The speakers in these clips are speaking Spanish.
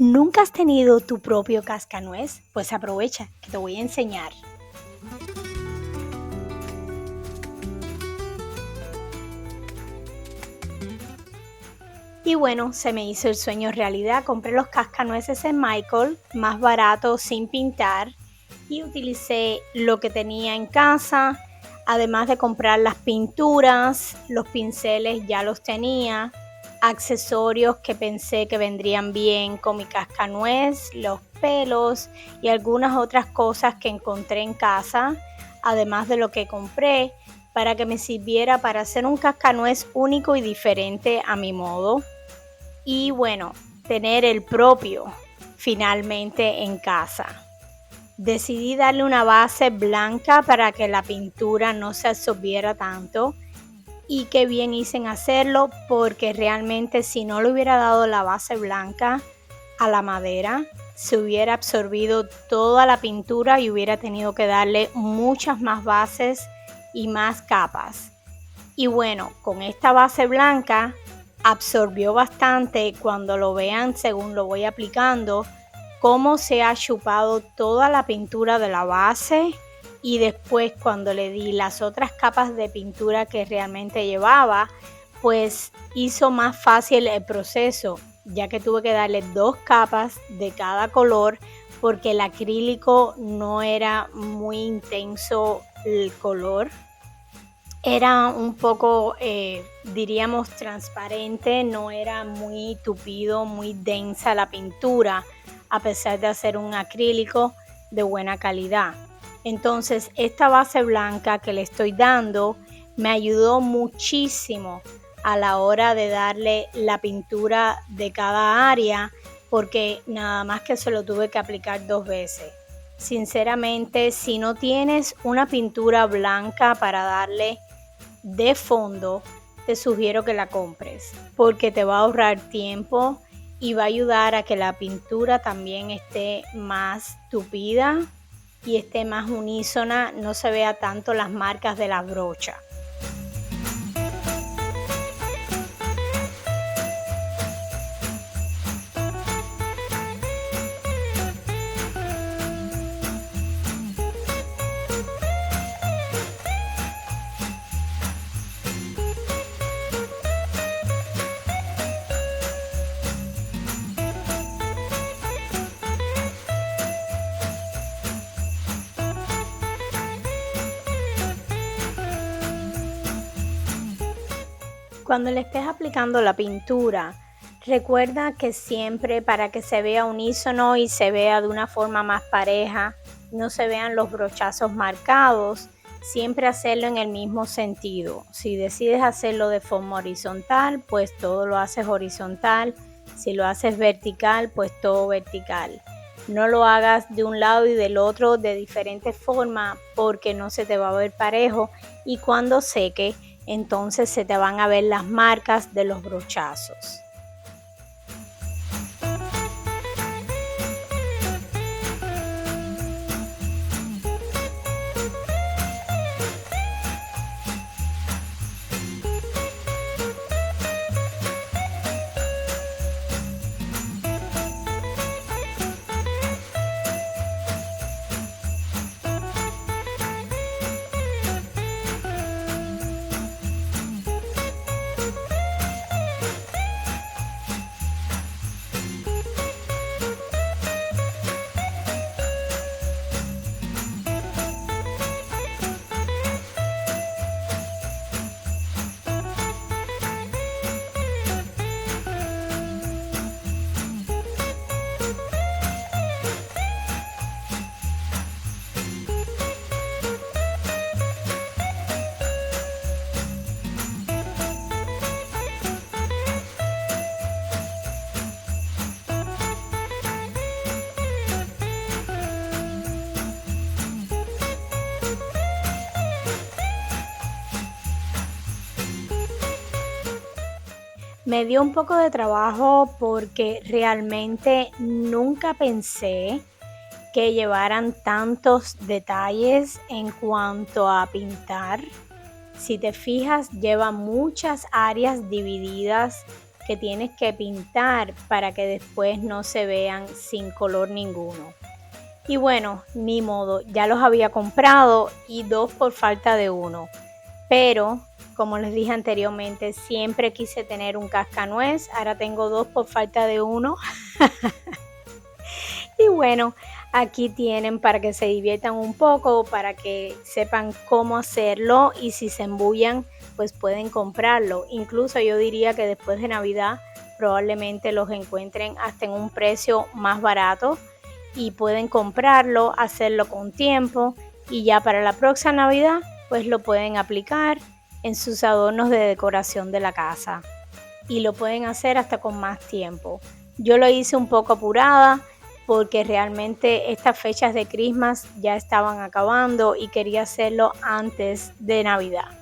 ¿Nunca has tenido tu propio cascanuez? Pues aprovecha que te voy a enseñar. Y bueno, se me hizo el sueño realidad. Compré los cascanueces en Michael, más barato, sin pintar, y utilicé lo que tenía en casa. Además de comprar las pinturas, los pinceles ya los tenía, accesorios que pensé que vendrían bien con mi cascanuez, los pelos y algunas otras cosas que encontré en casa, además de lo que compré para que me sirviera para hacer un cascanuez único y diferente a mi modo. Y bueno, tener el propio finalmente en casa. Decidí darle una base blanca para que la pintura no se absorbiera tanto, y qué bien hice en hacerlo, porque realmente si no le hubiera dado la base blanca a la madera, se hubiera absorbido toda la pintura y hubiera tenido que darle muchas más bases y más capas. Y bueno, con esta base blanca absorbió bastante. Cuando lo vean según lo voy aplicando, cómo se ha chupado toda la pintura de la base, y después cuando le di las otras capas de pintura que realmente llevaba, pues hizo más fácil el proceso, ya que tuve que darle 2 capas de cada color porque el acrílico no era muy intenso el color. Era un poco, diríamos, transparente, no era muy tupido, muy densa la pintura, a pesar de hacer un acrílico de buena calidad. Entonces, esta base blanca que le estoy dando me ayudó muchísimo a la hora de darle la pintura de cada área, porque nada más que se lo tuve que aplicar 2 veces. Sinceramente, si no tienes una pintura blanca para darle de fondo, te sugiero que la compres, porque te va a ahorrar tiempo y va a ayudar a que la pintura también esté más tupida y esté más unísona, no se vea tanto las marcas de la brocha. Cuando le estés aplicando la pintura, recuerda que siempre, para que se vea unísono y se vea de una forma más pareja, no se vean los brochazos marcados, siempre hacerlo en el mismo sentido. Si decides hacerlo de forma horizontal, pues todo lo haces horizontal. Si lo haces vertical, pues todo vertical. No lo hagas de un lado y del otro de diferente forma, porque no se te va a ver parejo, y cuando seque, entonces se te van a ver las marcas de los brochazos. Me dio un poco de trabajo porque realmente nunca pensé que llevaran tantos detalles en cuanto a pintar. Si te fijas, lleva muchas áreas divididas que tienes que pintar para que después no se vean sin color ninguno. Y bueno, ni modo, ya los había comprado y 2 por falta de uno. Pero, como les dije anteriormente, siempre quise tener un cascanuez, ahora tengo 2 por falta de uno. Y bueno, aquí tienen para que se diviertan un poco, para que sepan cómo hacerlo y si se embullan, pues pueden comprarlo. Incluso yo diría que después de Navidad probablemente los encuentren hasta en un precio más barato y pueden comprarlo, hacerlo con tiempo y ya para la próxima Navidad pues lo pueden aplicar en sus adornos de decoración de la casa y lo pueden hacer hasta con más tiempo. Yo lo hice un poco apurada porque realmente estas fechas de Christmas ya estaban acabando y quería hacerlo antes de Navidad.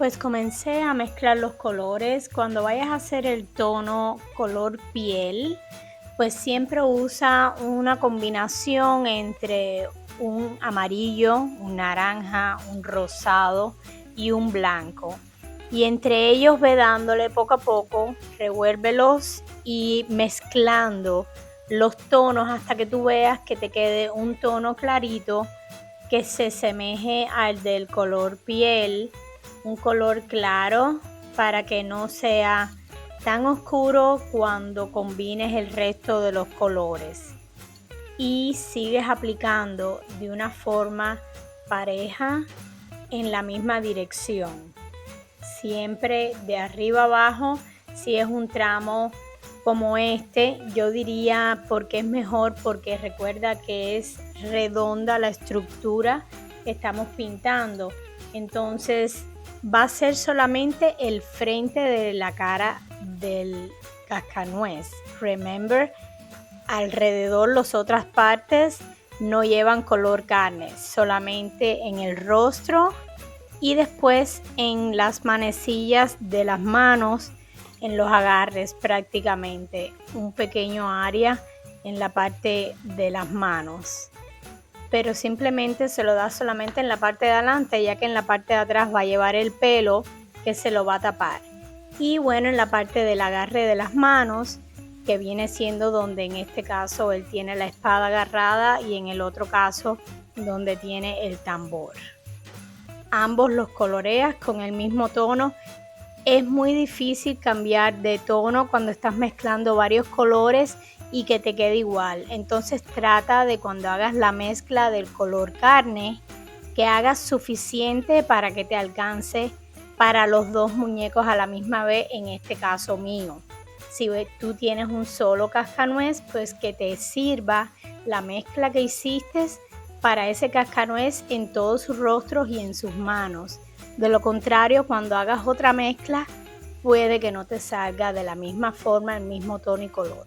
pues comencé a mezclar los colores. Cuando vayas a hacer el tono color piel, pues siempre usa una combinación entre un amarillo, un naranja, un rosado y un blanco. Y entre ellos ve dándole poco a poco, revuélvelos y mezclando los tonos hasta que tú veas que te quede un tono clarito que se asemeje al del color piel, un color claro para que no sea tan oscuro cuando combines el resto de los colores. Y sigues aplicando de una forma pareja en la misma dirección. Siempre de arriba abajo. Si es un tramo como este, yo diría porque es mejor, porque recuerda que es redonda la estructura que estamos pintando. Entonces va a ser solamente el frente de la cara del cascanuez. Remember, alrededor las otras partes no llevan color carne, solamente en el rostro y después en las manecillas de las manos, en los agarres prácticamente, un pequeño área en la parte de las manos. Pero simplemente se lo da solamente en la parte de adelante, ya que en la parte de atrás va a llevar el pelo que se lo va a tapar. Y bueno, en la parte del agarre de las manos, que viene siendo donde en este caso él tiene la espada agarrada y en el otro caso donde tiene el tambor. Ambos los coloreas con el mismo tono. Es muy difícil cambiar de tono cuando estás mezclando varios colores y que te quede igual. Entonces trata de cuando hagas la mezcla del color carne, que hagas suficiente para que te alcance para los dos muñecos a la misma vez, en este caso mío. Si tú tienes un solo cascanuez, pues que te sirva la mezcla que hiciste para ese cascanuez en todos sus rostros y en sus manos. De lo contrario, cuando hagas otra mezcla, puede que no te salga de la misma forma, el mismo tono y color.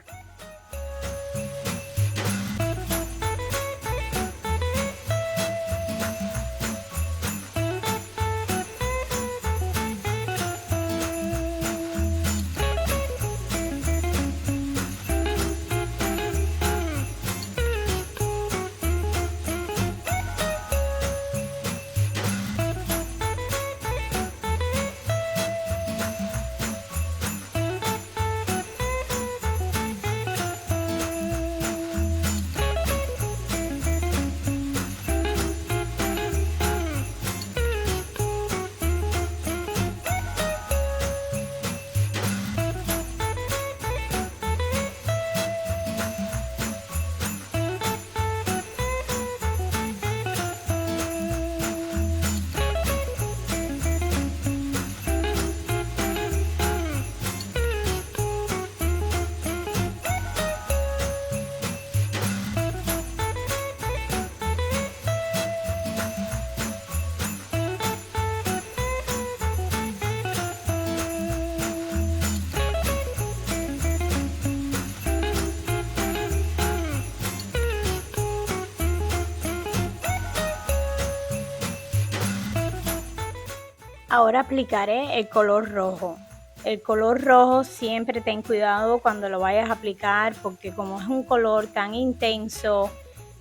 Ahora aplicaré el color rojo. El color rojo siempre ten cuidado cuando lo vayas a aplicar porque como es un color tan intenso,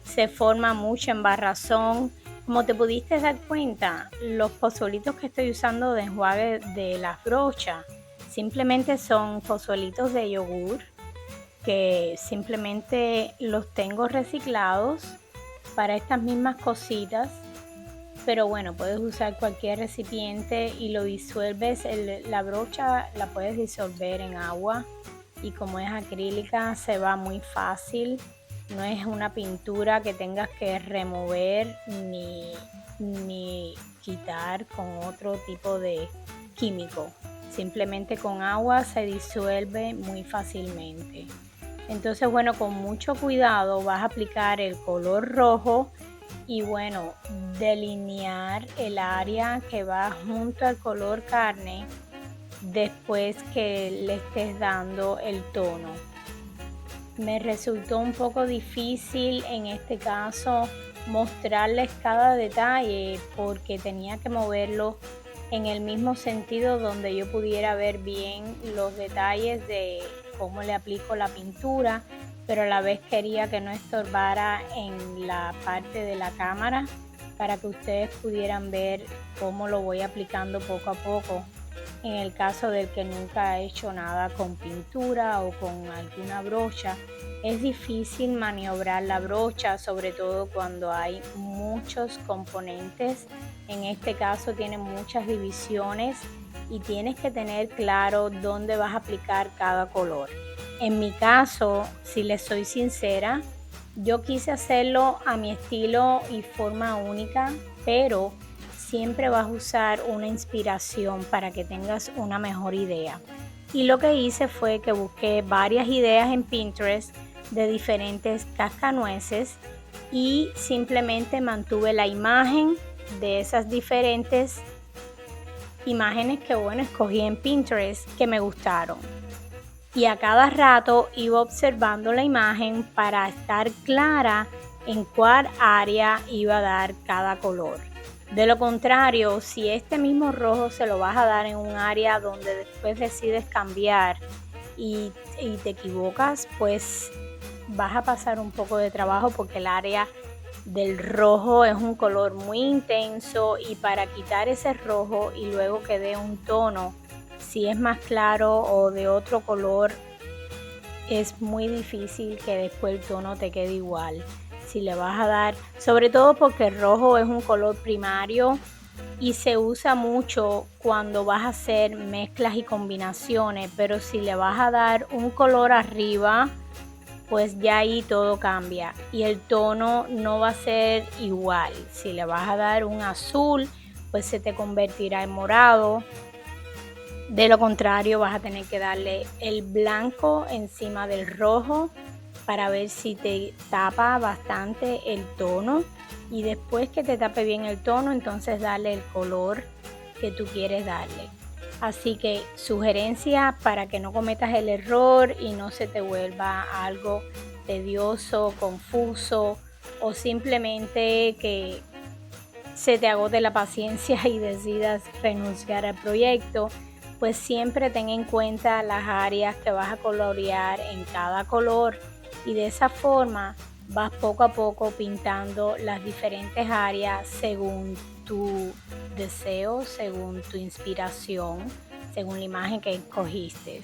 se forma mucha embarrazón. Como te pudiste dar cuenta, los pozuelitos que estoy usando de enjuague de las brochas simplemente son pozuelitos de yogur que simplemente los tengo reciclados para estas mismas cositas. Pero bueno, puedes usar cualquier recipiente y lo disuelves, la brocha la puedes disolver en agua y como es acrílica se va muy fácil, no es una pintura que tengas que remover ni quitar con otro tipo de químico, simplemente con agua se disuelve muy fácilmente. Entonces bueno, con mucho cuidado vas a aplicar el color rojo y bueno, delinear el área que va junto al color carne después que le estés dando el tono. Me resultó un poco difícil en este caso mostrarles cada detalle porque tenía que moverlo en el mismo sentido donde yo pudiera ver bien los detalles de cómo le aplico la pintura, pero a la vez quería que no estorbara en la parte de la cámara para que ustedes pudieran ver cómo lo voy aplicando poco a poco. En el caso del que nunca ha hecho nada con pintura o con alguna brocha, es difícil maniobrar la brocha, sobre todo cuando hay muchos componentes. En este caso tiene muchas divisiones y tienes que tener claro dónde vas a aplicar cada color. En mi caso, si les soy sincera, yo quise hacerlo a mi estilo y forma única, pero siempre vas a usar una inspiración para que tengas una mejor idea. Y lo que hice fue que busqué varias ideas en Pinterest de diferentes cascanueces y simplemente mantuve la imagen de esas diferentes imágenes que escogí en Pinterest que me gustaron. Y a cada rato iba observando la imagen para estar clara en cuál área iba a dar cada color. De lo contrario, si este mismo rojo se lo vas a dar en un área donde después decides cambiar y te equivocas, pues vas a pasar un poco de trabajo porque el área del rojo es un color muy intenso y para quitar ese rojo y luego que dé un tono, si es más claro o de otro color, es muy difícil que después el tono te quede igual. Si le vas a dar, sobre todo porque el rojo es un color primario y se usa mucho cuando vas a hacer mezclas y combinaciones, pero si le vas a dar un color arriba, pues ya ahí todo cambia y el tono no va a ser igual. Si le vas a dar un azul, pues se te convertirá en morado. De lo contrario, vas a tener que darle el blanco encima del rojo para ver si te tapa bastante el tono y después que te tape bien el tono, entonces darle el color que tú quieres darle. Así que sugerencia para que no cometas el error y no se te vuelva algo tedioso, confuso o simplemente que se te agote la paciencia y decidas renunciar al proyecto, pues siempre ten en cuenta las áreas que vas a colorear en cada color y de esa forma vas poco a poco pintando las diferentes áreas según tu deseo, según tu inspiración, según la imagen que escogiste.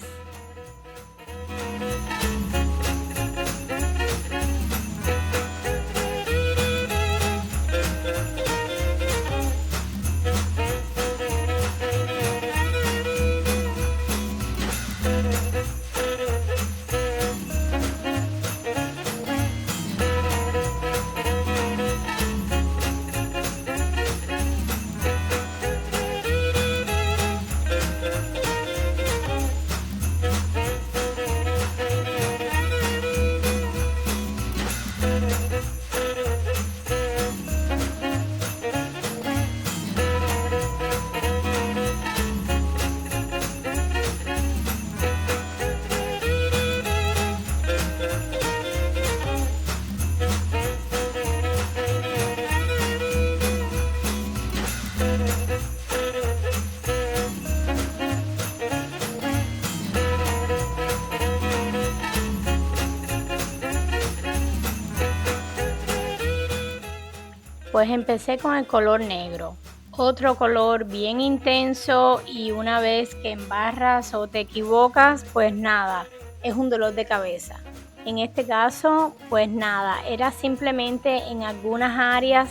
Pues empecé con el color negro, otro color bien intenso y una vez que embarras o te equivocas, pues nada, es un dolor de cabeza. En este caso, pues nada, era simplemente en algunas áreas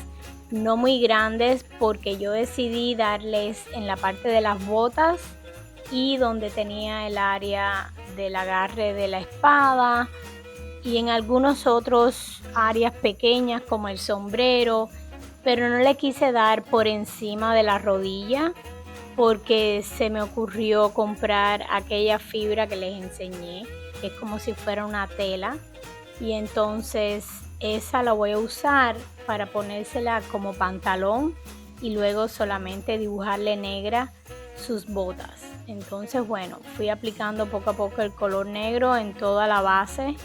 no muy grandes porque yo decidí darles en la parte de las botas y donde tenía el área del agarre de la espada y en algunos otros áreas pequeñas como el sombrero, pero no le quise dar por encima de la rodilla porque se me ocurrió comprar aquella fibra que les enseñé, que es como si fuera una tela, y entonces esa la voy a usar para ponérsela como pantalón y luego solamente dibujarle negra sus botas. Entonces bueno, fui aplicando poco a poco el color negro en toda la base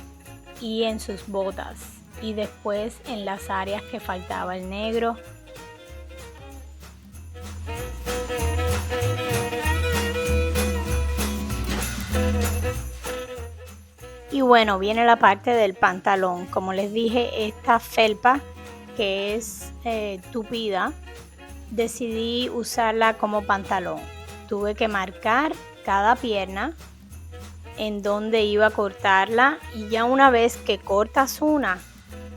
y en sus botas y después en las áreas que faltaba el negro. Y bueno, viene la parte del pantalón. Como les dije, esta felpa que es tupida, decidí usarla como pantalón. Tuve que marcar cada pierna en donde iba a cortarla, y ya una vez que cortas una,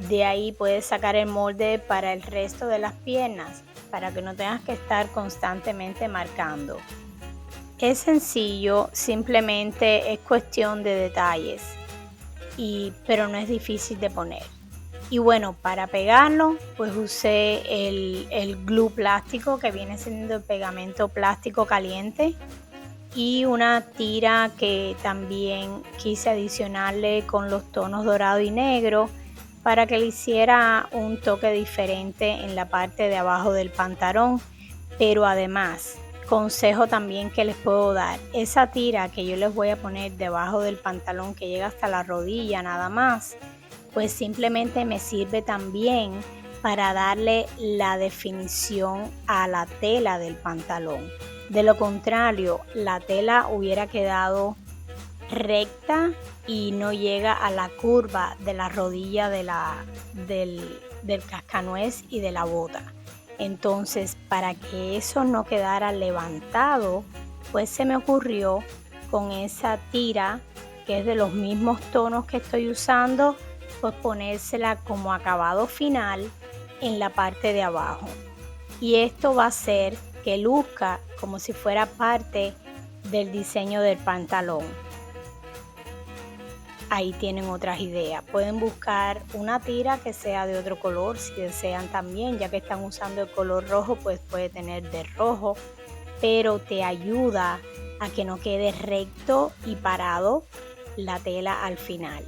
de ahí puedes sacar el molde para el resto de las piernas, para que no tengas que estar constantemente marcando. Es sencillo, simplemente es cuestión de detalles, pero no es difícil de poner. Y bueno, para pegarlo, pues usé el glue plástico, que viene siendo el pegamento plástico caliente, y una tira que también quise adicionarle con los tonos dorado y negro para que le hiciera un toque diferente en la parte de abajo del pantalón. Pero además, consejo también que les puedo dar, esa tira que yo les voy a poner debajo del pantalón, que llega hasta la rodilla nada más, pues simplemente me sirve también para darle la definición a la tela del pantalón. De lo contrario, la tela hubiera quedado recta y no llega a la curva de la rodilla del cascanuez y de la bota. Entonces, para que eso no quedara levantado, pues se me ocurrió con esa tira, que es de los mismos tonos que estoy usando, pues ponérsela como acabado final en la parte de abajo. Y esto va a hacer que luzca como si fuera parte del diseño del pantalón. Ahí tienen otras ideas. Pueden buscar una tira que sea de otro color si desean también, ya que están usando el color rojo, pues puede tener de rojo, pero te ayuda a que no quede recto y parado la tela al final.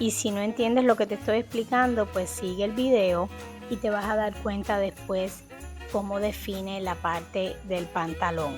Y si no entiendes lo que te estoy explicando, pues sigue el video y te vas a dar cuenta después cómo define la parte del pantalón.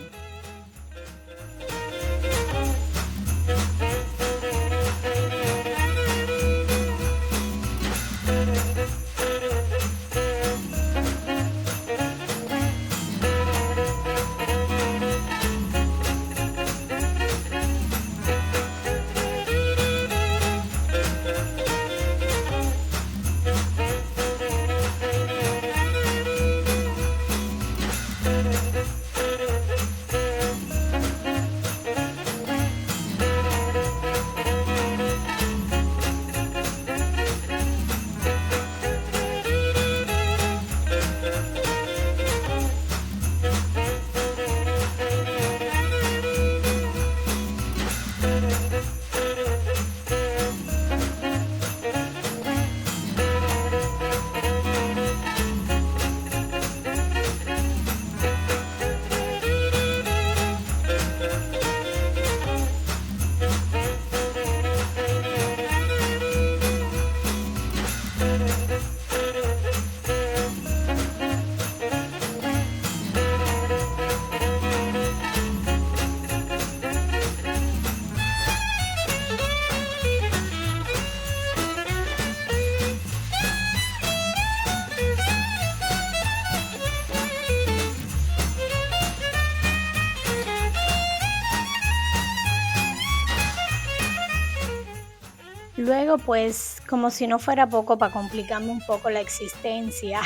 Luego, pues, como si no fuera poco, para complicarme un poco la existencia,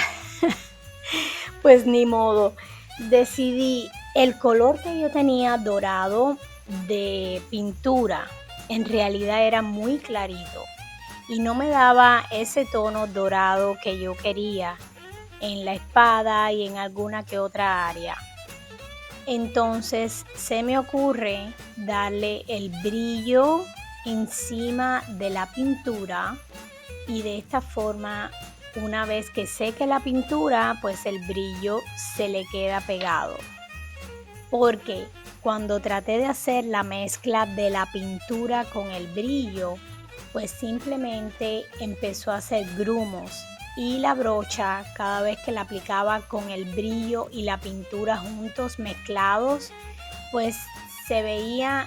pues ni modo, decidí el color que yo tenía dorado de pintura, en realidad era muy clarito y no me daba ese tono dorado que yo quería en la espada y en alguna que otra área. Entonces se me ocurre darle el brillo encima de la pintura, y de esta forma, una vez que seque la pintura, pues el brillo se le queda pegado. Porque cuando traté de hacer la mezcla de la pintura con el brillo, pues simplemente empezó a hacer grumos, y la brocha, cada vez que la aplicaba con el brillo y la pintura juntos mezclados, pues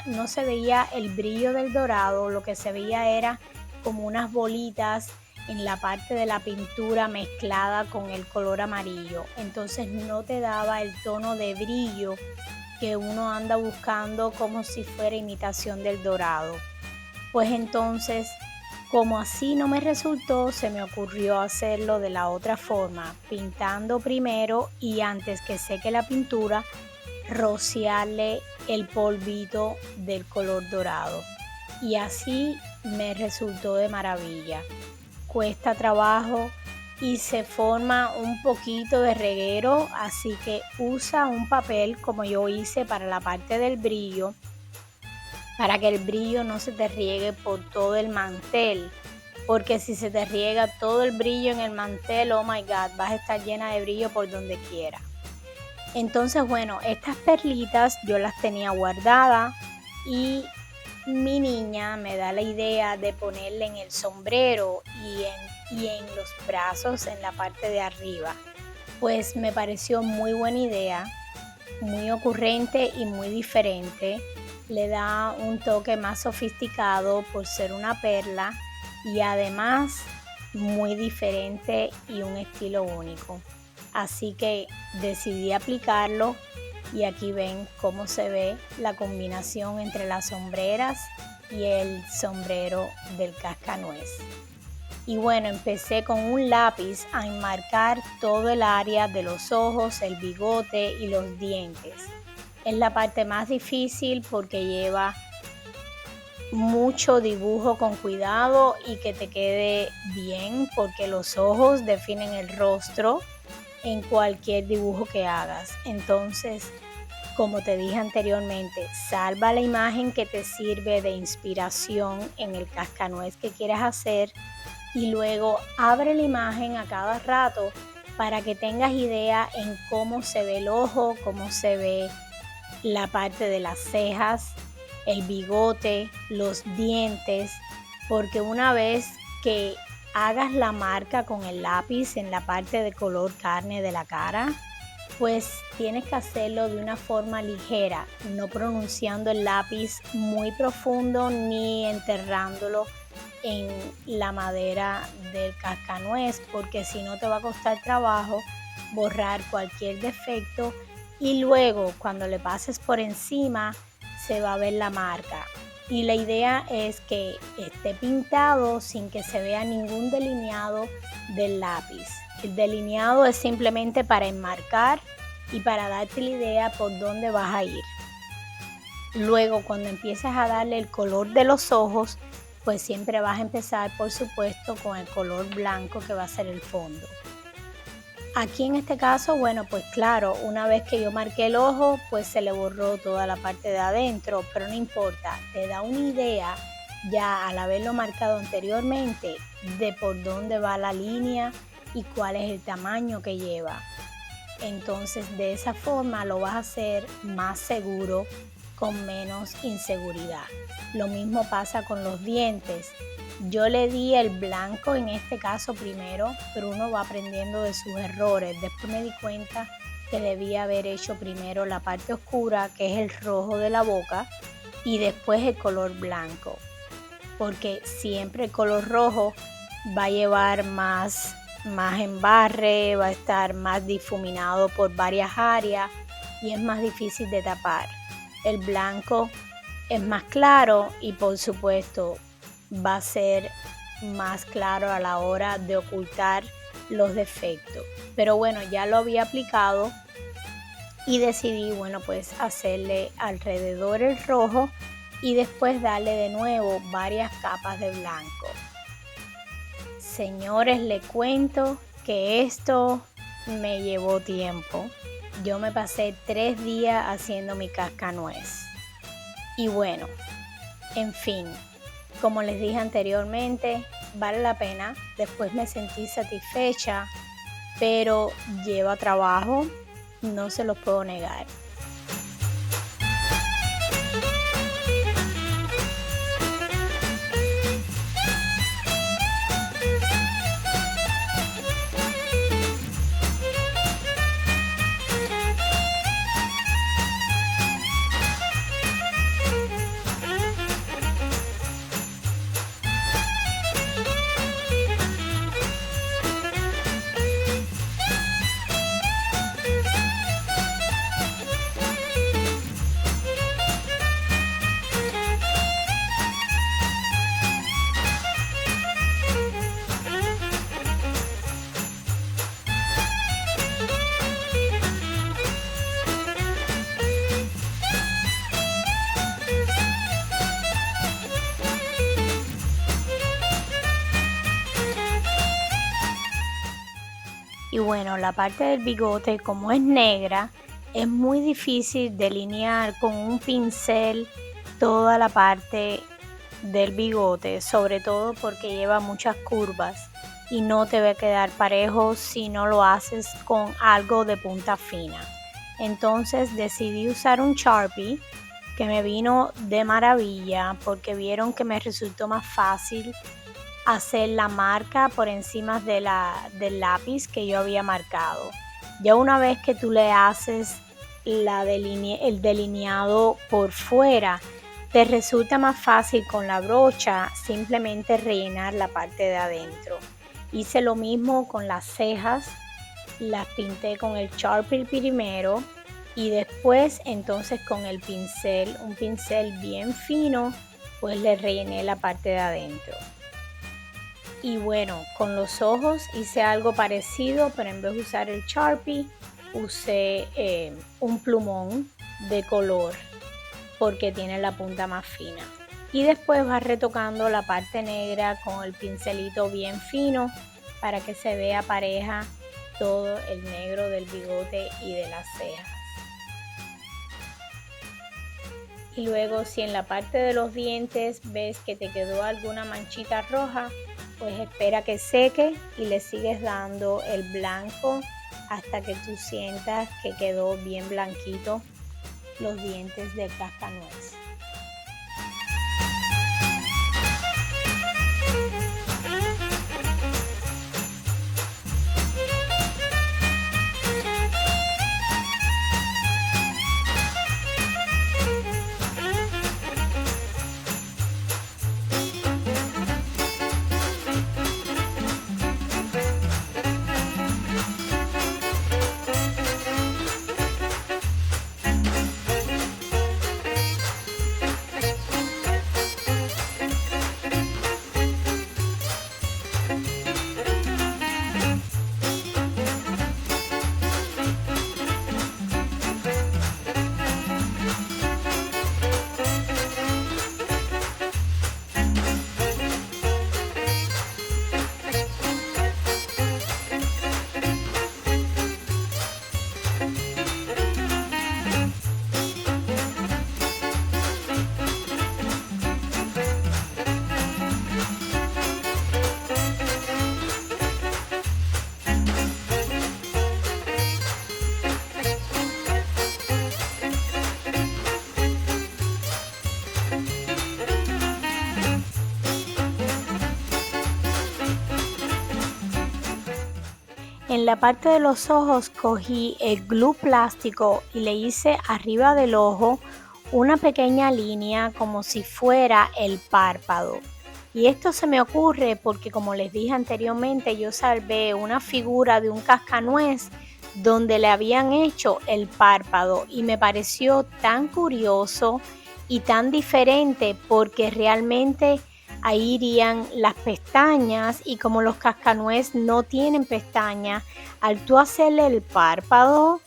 no se veía el brillo del dorado, lo que se veía era como unas bolitas en la parte de la pintura mezclada con el color amarillo. Entonces no te daba el tono de brillo que uno anda buscando, como si fuera imitación del dorado. Pues entonces Como así no me resultó, se me ocurrió hacerlo de la otra forma, pintando primero y antes que seque la pintura, rociarle el polvito del color dorado. Y así me resultó de maravilla. Cuesta trabajo y se forma un poquito de reguero, así que usa un papel como yo hice para la parte del brillo, para que el brillo no se te riegue por todo el mantel, porque si se te riega todo el brillo en el mantel, oh my God, vas a estar llena de brillo por donde quiera. Entonces, bueno, estas perlitas yo las tenía guardadas y mi niña me da la idea de ponerle en el sombrero y en los brazos en la parte de arriba. Pues me pareció muy buena idea, muy ocurrente y muy diferente. Le da un toque más sofisticado por ser una perla y además muy diferente y un estilo único. Así que decidí aplicarlo y aquí ven cómo se ve la combinación entre las sombreras y el sombrero del cascanuez. Y bueno, empecé con un lápiz a enmarcar todo el área de los ojos, el bigote y los dientes. Es la parte más difícil porque lleva mucho dibujo con cuidado y que te quede bien, porque los ojos definen el rostro en cualquier dibujo que hagas. Entonces, como te dije anteriormente, salva la imagen que te sirve de inspiración en el cascanuez que quieras hacer y luego abre la imagen a cada rato para que tengas idea en cómo se ve el ojo, cómo se ve la parte de las cejas, el bigote, los dientes, porque una vez que hagas la marca con el lápiz en la parte de color carne de la cara, pues tienes que hacerlo de una forma ligera, no pronunciando el lápiz muy profundo ni enterrándolo en la madera del cascanuez, porque si no te va a costar trabajo borrar cualquier defecto y luego cuando le pases por encima se va a ver la marca. Y la idea es que esté pintado sin que se vea ningún delineado del lápiz. El delineado es simplemente para enmarcar y para darte la idea por dónde vas a ir. Luego, cuando empieces a darle el color de los ojos, pues siempre vas a empezar, por supuesto, con el color blanco que va a ser el fondo. Aquí en este caso, bueno, pues claro, una vez que yo marqué el ojo, pues se le borró toda la parte de adentro, pero no importa, te da una idea ya al haberlo marcado anteriormente de por dónde va la línea y cuál es el tamaño que lleva. Entonces de esa forma lo vas a hacer más seguro, con menos inseguridad. Lo mismo pasa con los dientes. Yo le di el blanco en este caso primero, pero uno va aprendiendo de sus errores. Después me di cuenta que debía haber hecho primero la parte oscura, que es el rojo de la boca, y después el color blanco, porque siempre el color rojo va a llevar más embarre, va a estar más difuminado por varias áreas y es más difícil de tapar. El blanco es más claro y por supuesto va a ser más claro a la hora de ocultar los defectos. Pero bueno, ya lo había aplicado y decidí, bueno, pues hacerle alrededor el rojo y después darle de nuevo varias capas de blanco. Señores, les cuento que esto me llevó tiempo. Yo me pasé 3 días haciendo mi cascanuez. Y bueno, en fin, como les dije anteriormente, vale la pena. Después me sentí satisfecha, pero lleva trabajo, no se los puedo negar. Y bueno, la parte del bigote, como es negra, es muy difícil delinear con un pincel toda la parte del bigote, sobre todo porque lleva muchas curvas y no te va a quedar parejo si no lo haces con algo de punta fina. Entonces decidí usar un Sharpie que me vino de maravilla porque vieron que me resultó más fácil hacer la marca por encima del lápiz que yo había marcado. Ya una vez que tú le haces el delineado por fuera, te resulta más fácil con la brocha simplemente rellenar la parte de adentro. Hice lo mismo con las cejas, las pinté con el Sharpie primero y después entonces con el pincel, un pincel bien fino, pues le rellené la parte de adentro. Y bueno, con los ojos hice algo parecido, pero en vez de usar el Sharpie, usé un plumón de color porque tiene la punta más fina. Y después vas retocando la parte negra con el pincelito bien fino para que se vea pareja todo el negro del bigote y de las cejas. Y luego si en la parte de los dientes ves que te quedó alguna manchita roja, pues espera que seque y le sigues dando el blanco hasta que tú sientas que quedó bien blanquito los dientes del cascanueces. En la parte de los ojos cogí el glue plástico y le hice arriba del ojo una pequeña línea como si fuera el párpado. Y esto se me ocurre porque, como les dije anteriormente, yo salvé una figura de un cascanuez donde le habían hecho el párpado y me pareció tan curioso y tan diferente porque realmente ahí irían las pestañas y como los cascanueces no tienen pestañas, al tú hacerle el párpado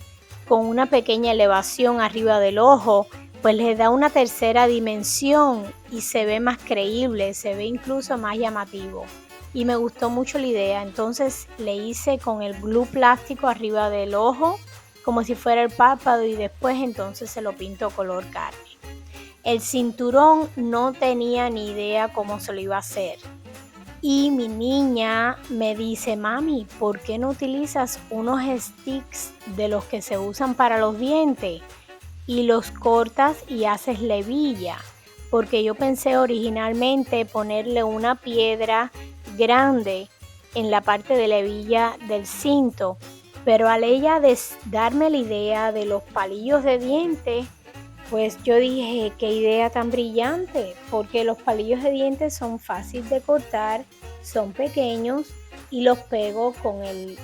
con una pequeña elevación arriba del ojo, pues le da una tercera dimensión y se ve más creíble, se ve incluso más llamativo. Y me gustó mucho la idea, entonces le hice con el glue plástico arriba del ojo como si fuera el párpado y después entonces se lo pinto color carne. El cinturón no tenía ni idea cómo se lo iba a hacer. Y mi niña me dice, mami, ¿por qué no utilizas unos sticks de los que se usan para los dientes y los cortas y haces la hebilla? Porque yo pensé originalmente ponerle una piedra grande en la parte de la hebilla del cinto, pero al ella darme la idea de los palillos de dientes, pues yo dije, qué idea tan brillante, porque los palillos de dientes son fáciles de cortar, son pequeños y los pego con el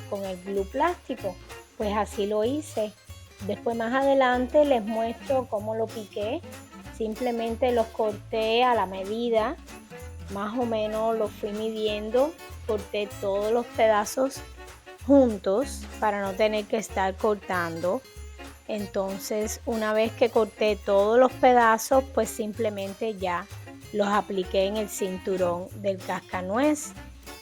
glue plástico. Pues así lo hice. Después más adelante les muestro cómo lo piqué. Simplemente los corté a la medida, más o menos los fui midiendo, corté todos los pedazos juntos para no tener que estar cortando. Entonces, una vez que corté todos los pedazos, pues simplemente ya los apliqué en el cinturón del cascanuez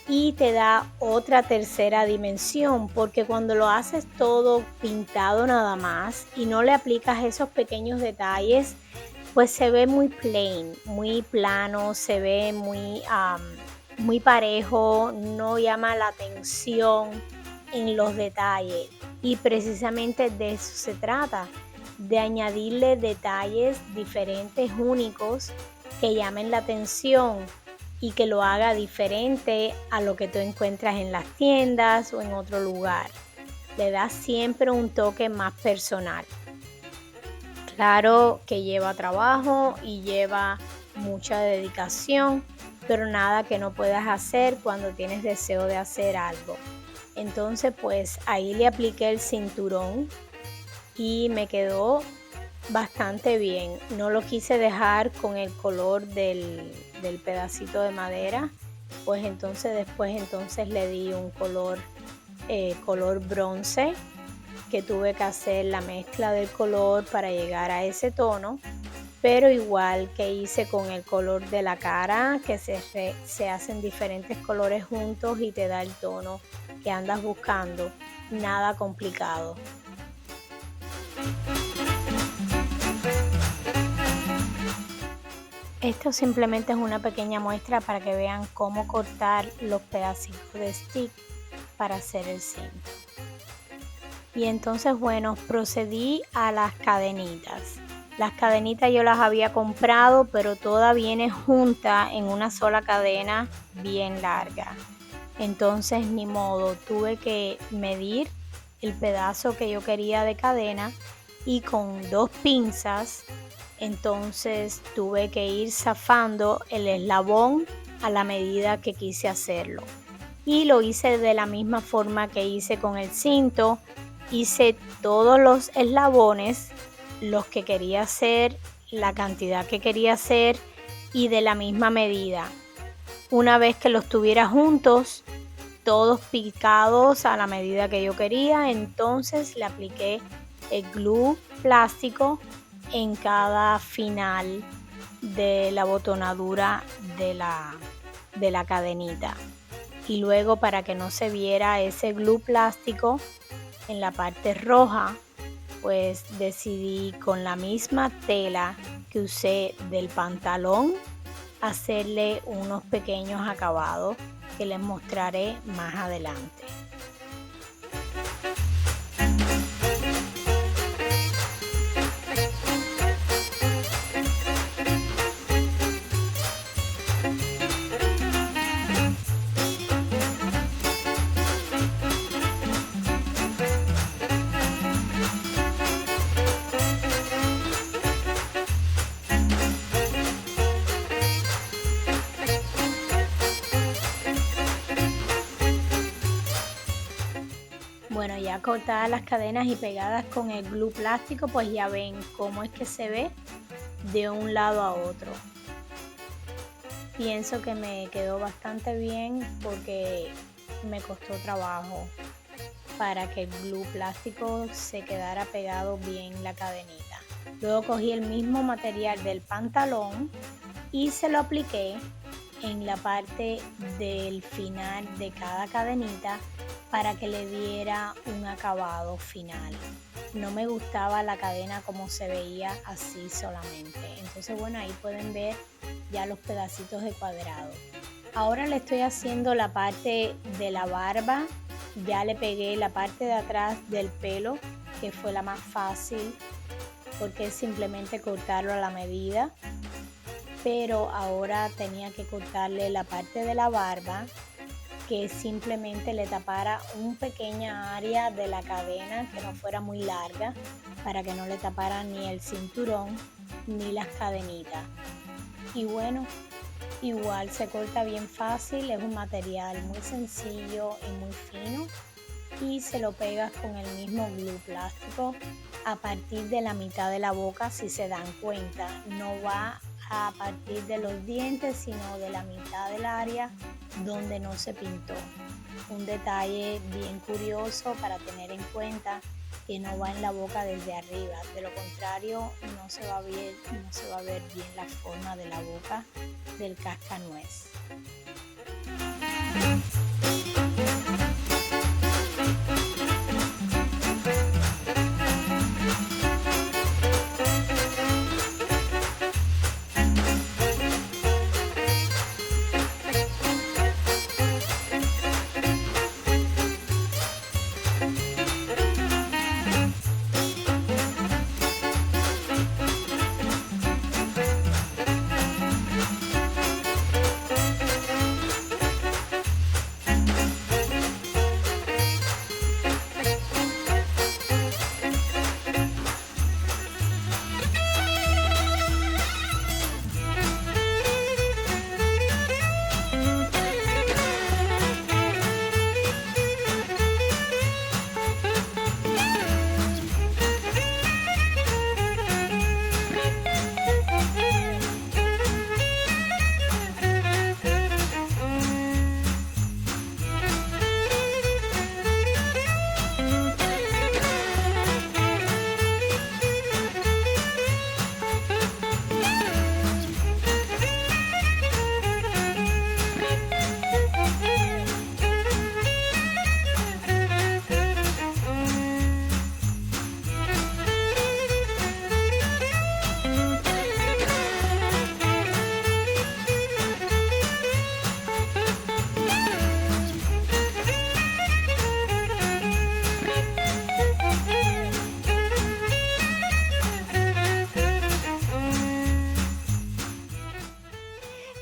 y te da otra tercera dimensión, porque cuando lo haces todo pintado nada más y no le aplicas esos pequeños detalles, pues se ve muy plain, muy plano, se ve muy parejo, no llama la atención en los detalles. Y precisamente de eso se trata, de añadirle detalles diferentes, únicos, que llamen la atención y que lo haga diferente a lo que tú encuentras en las tiendas o en otro lugar. Le da siempre un toque más personal. Claro que lleva trabajo y lleva mucha dedicación, pero nada que no puedas hacer cuando tienes deseo de hacer algo. Entonces, pues ahí le apliqué el cinturón y me quedó bastante bien. No lo quise dejar con el color del pedacito de madera, pues entonces le di un color bronce, que tuve que hacer la mezcla del color para llegar a ese tono, pero igual que hice con el color de la cara, que se hacen diferentes colores juntos y te da el tono que andas buscando. Nada complicado. Esto simplemente es una pequeña muestra para que vean cómo cortar los pedacitos de stick para hacer el cinto. Y entonces, bueno, procedí a las cadenitas. Las cadenitas yo las había comprado, pero toda viene junta en una sola cadena bien larga. Entonces, ni modo, tuve que medir el pedazo que yo quería de cadena y con 2 pinzas, entonces tuve que ir zafando el eslabón a la medida que quise hacerlo. Y lo hice de la misma forma que hice con el cinto. Hice todos los eslabones, los que quería hacer, la cantidad que quería hacer y de la misma medida. Una vez que los tuviera juntos, todos picados a la medida que yo quería, entonces le apliqué el glue plástico en cada final de la botonadura de la cadenita. Y luego, para que no se viera ese glue plástico en la parte roja, pues decidí con la misma tela que usé del pantalón hacerle unos pequeños acabados que les mostraré más adelante. Bueno, ya cortadas las cadenas y pegadas con el glue plástico, pues ya ven cómo es que se ve de un lado a otro. Pienso que me quedó bastante bien porque me costó trabajo para que el glue plástico se quedara pegado bien la cadenita. Luego cogí el mismo material del pantalón y se lo apliqué en la parte del final de cada cadenita para que le diera un acabado final. No me gustaba la cadena como se veía así solamente. Entonces, bueno, ahí pueden ver ya los pedacitos de cuadrado. Ahora le estoy haciendo la parte de la barba. Ya le pegué la parte de atrás del pelo, que fue la más fácil porque es simplemente cortarlo a la medida. Pero ahora tenía que cortarle la parte de la barba, que simplemente le tapara una pequeña área de la cadena que no fuera muy larga, para que no le tapara ni el cinturón ni las cadenitas. Y bueno, igual se corta bien fácil, es un material muy sencillo y muy fino, y se lo pegas con el mismo glue plástico a partir de la mitad de la boca. Si se dan cuenta, no va a partir de los dientes, sino de la mitad del área donde no se pintó. Un detalle bien curioso para tener en cuenta, que no va en la boca desde arriba. De lo contrario, no se va a ver bien la forma de la boca del cascanuez.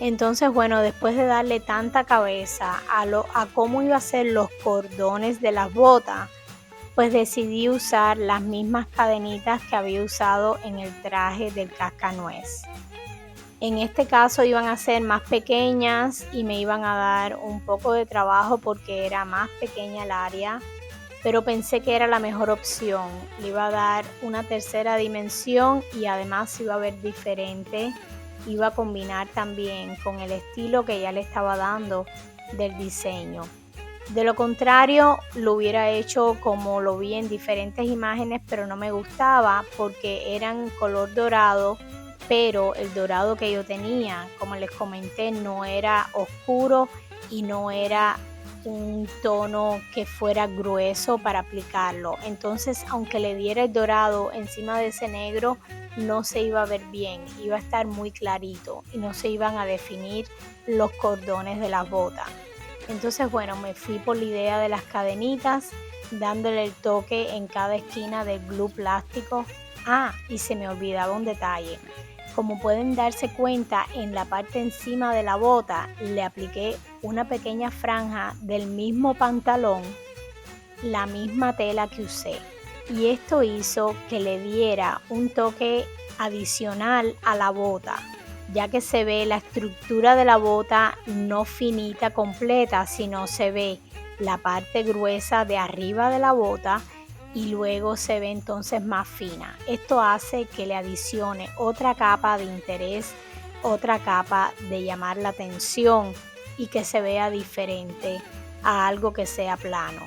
Entonces, bueno, después de darle tanta cabeza a cómo iba a ser los cordones de las botas, pues decidí usar las mismas cadenitas que había usado en el traje del cascanuez. En este caso iban a ser más pequeñas y me iban a dar un poco de trabajo porque era más pequeña el área, pero pensé que era la mejor opción. Le iba a dar una tercera dimensión y además se iba a ver diferente. Iba a combinar también con el estilo que ya le estaba dando del diseño. De lo contrario, lo hubiera hecho como lo vi en diferentes imágenes, pero no me gustaba porque eran color dorado, pero el dorado que yo tenía, como les comenté, no era oscuro y no era un tono que fuera grueso para aplicarlo. Entonces, aunque le diera el dorado encima de ese negro, no se iba a ver bien, iba a estar muy clarito y no se iban a definir los cordones de las botas. Entonces, bueno, me fui por la idea de las cadenitas, dándole el toque en cada esquina del glue plástico. Ah, y se me olvidaba un detalle. Como pueden darse cuenta, en la parte encima de la bota le apliqué una pequeña franja del mismo pantalón, la misma tela que usé. Y esto hizo que le diera un toque adicional a la bota, ya que se ve la estructura de la bota no finita completa, sino se ve la parte gruesa de arriba de la bota y luego se ve entonces más fina. Esto hace que le adicione otra capa de interés, otra capa de llamar la atención y que se vea diferente a algo que sea plano.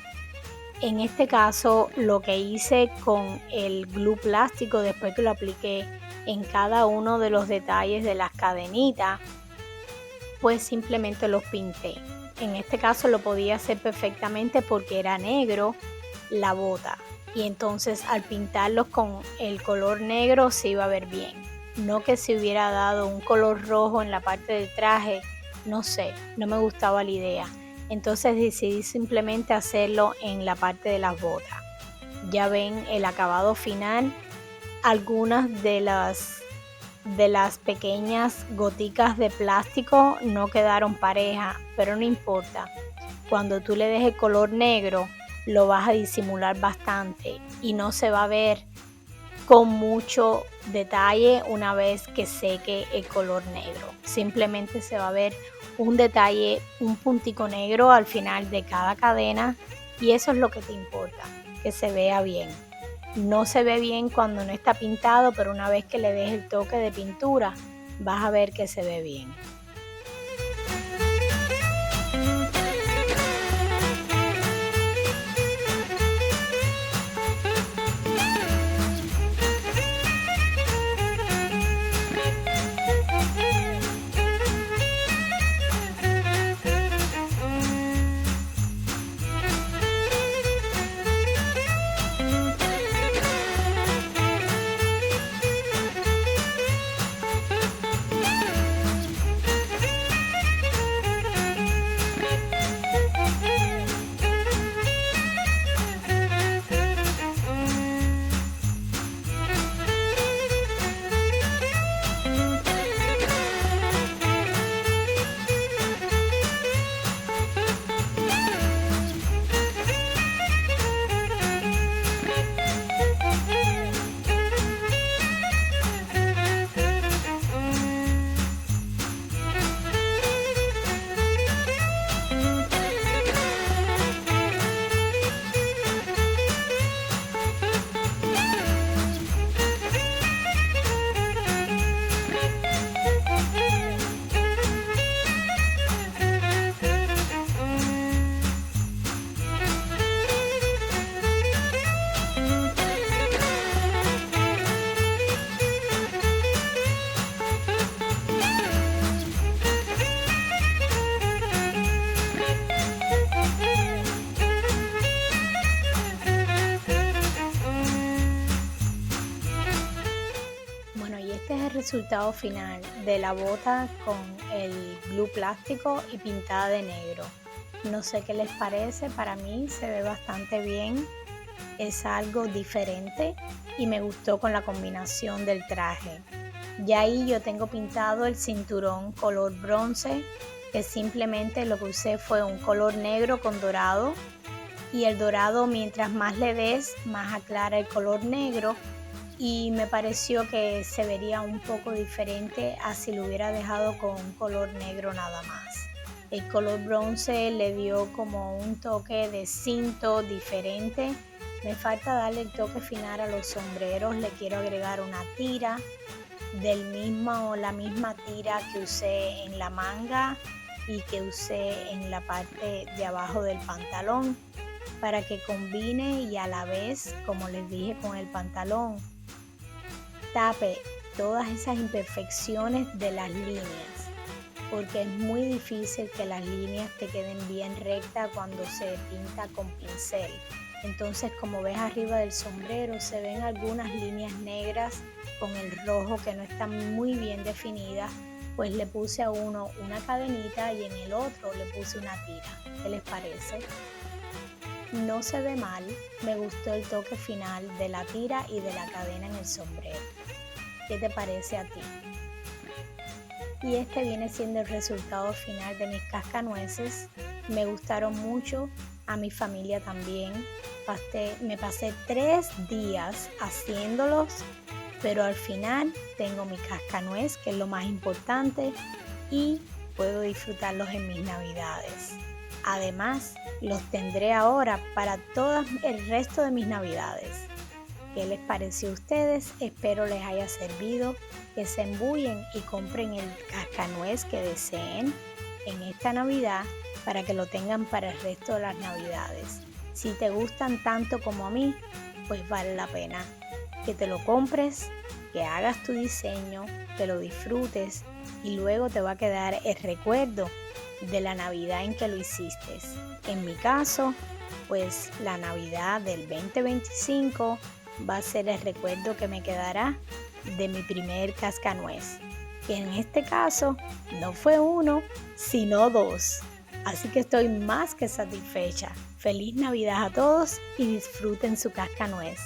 En este caso, lo que hice con el glue plástico después que lo apliqué en cada uno de los detalles de las cadenitas, pues simplemente los pinté. En este caso lo podía hacer perfectamente porque era negro la bota y entonces al pintarlos con el color negro se iba a ver bien. No que se hubiera dado un color rojo en la parte del traje, no sé, no me gustaba la idea. Entonces decidí simplemente hacerlo en la parte de las botas. Ya ven el acabado final. Algunas de las pequeñas goticas de plástico no quedaron parejas, pero no importa. Cuando tú le des el color negro, lo vas a disimular bastante y no se va a ver con mucho detalle una vez que seque el color negro. Simplemente se va a ver un detalle, un puntico negro al final de cada cadena y eso es lo que te importa, que se vea bien. No se ve bien cuando no está pintado, pero una vez que le des el toque de pintura, vas a ver que se ve bien. Este es el resultado final de la bota con el glue plástico y pintada de negro. No sé qué les parece, para mí se ve bastante bien, es algo diferente y me gustó con la combinación del traje. Ya ahí yo tengo pintado el cinturón color bronce, que simplemente lo que usé fue un color negro con dorado, y el dorado mientras más le des, más aclara el color negro, y me pareció que se vería un poco diferente a si lo hubiera dejado con un color negro nada más. El color bronce le dio como un toque de cinto diferente. Me falta darle el toque final a los sombreros, le quiero agregar una tira la misma tira que usé en la manga y que usé en la parte de abajo del pantalón para que combine y a la vez, como les dije con el pantalón, tape todas esas imperfecciones de las líneas, porque es muy difícil que las líneas te queden bien rectas cuando se pinta con pincel. Entonces, como ves arriba del sombrero, se ven algunas líneas negras con el rojo que no están muy bien definidas, pues le puse a uno una cadenita y en el otro le puse una tira. ¿Qué les parece? No se ve mal, me gustó el toque final de la tira y de la cadena en el sombrero. ¿Qué te parece a ti? Y este viene siendo el resultado final de mis cascanueces. Me gustaron mucho, a mi familia también. Me pasé 3 días haciéndolos, pero al final tengo mi cascanuez, que es lo más importante, y puedo disfrutarlos en mis navidades. Además, los tendré ahora para todo el resto de mis navidades. ¿Qué les pareció a ustedes? Espero les haya servido, que se embullen y compren el cascanuez que deseen en esta Navidad para que lo tengan para el resto de las Navidades. Si te gustan tanto como a mí, pues vale la pena que te lo compres, que hagas tu diseño, que lo disfrutes y luego te va a quedar el recuerdo de la Navidad en que lo hiciste. En mi caso, pues la Navidad del 2025 va a ser el recuerdo que me quedará de mi primer cascanuez, que en este caso no fue 1, sino 2. Así que estoy más que satisfecha. Feliz Navidad a todos y disfruten su cascanuez.